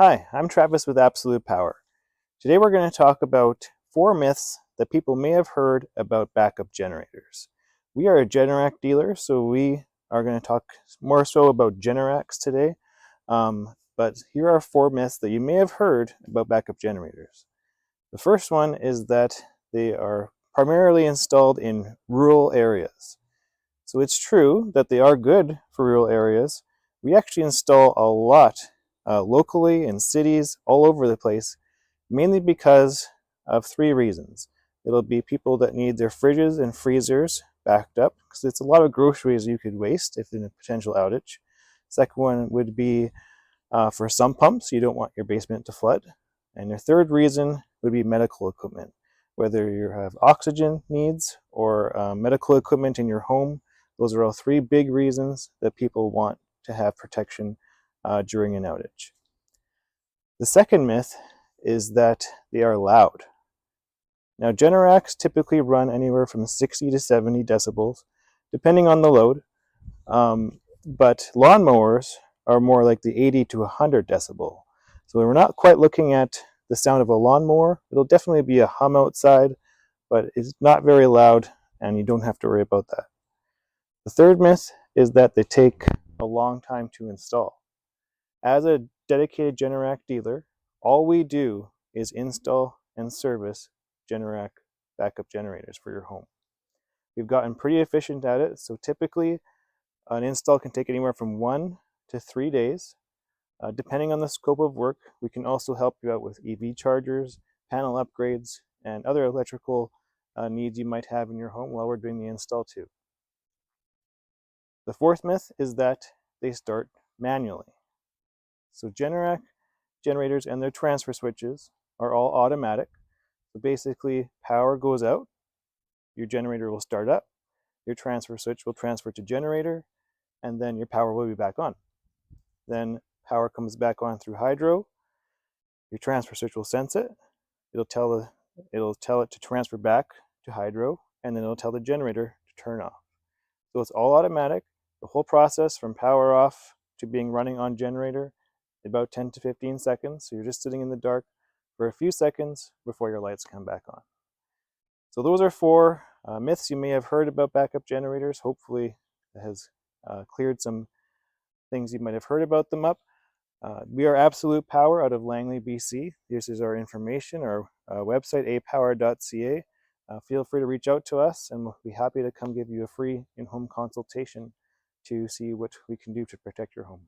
Hi, I'm Travis with Absolute Power. Today we're going to talk about 4 myths that people may have heard about backup generators. We are a Generac dealer, so we are going to talk more so about Generacs today. But here are 4 myths that you may have heard about backup generators. The first one is that they are primarily installed in rural areas. So it's true that they are good for rural areas. We actually install a lot locally in cities all over the place, mainly because of 3 reasons. It'll be people that need their fridges and freezers backed up, because it's a lot of groceries you could waste if in a potential outage. Second one would be for sump pumps, you don't want your basement to flood. And your third reason would be medical equipment, whether you have oxygen needs or medical equipment in your home. Those are all 3 big reasons that people want to have protection during an outage. The second myth is that they are loud. Now, Generacs typically run anywhere from 60 to 70 decibels, depending on the load, but lawnmowers are more like the 80 to 100 decibel. So we're not quite looking at the sound of a lawnmower. It'll definitely be a hum outside, but it's not very loud, and you don't have to worry about that. The third myth is that they take a long time to install. As a dedicated Generac dealer, all we do is install and service Generac backup generators for your home. We've gotten pretty efficient at it, so typically an install can take anywhere from 1 to 3 days. Depending on the scope of work, we can also help you out with EV chargers, panel upgrades, and other electrical needs you might have in your home while we're doing the install too. The fourth myth is that they start manually. So Generac generators and their transfer switches are all automatic. So basically, power goes out, your generator will start up, your transfer switch will transfer to generator, and then your power will be back on. Then power comes back on through hydro, your transfer switch will sense it, it'll tell it to transfer back to hydro, and then it'll tell the generator to turn off. So it's all automatic. The whole process from power off to being running on generator, about 10 to 15 seconds. So you're just sitting in the dark for a few seconds before your lights come back on. So those are 4 myths you may have heard about backup generators. Hopefully it has cleared some things you might have heard about them up. We are Absolute Power out of Langley, BC. This is our information, our website, apower.ca. Feel free to reach out to us, and we'll be happy to come give you a free in-home consultation to see what we can do to protect your home.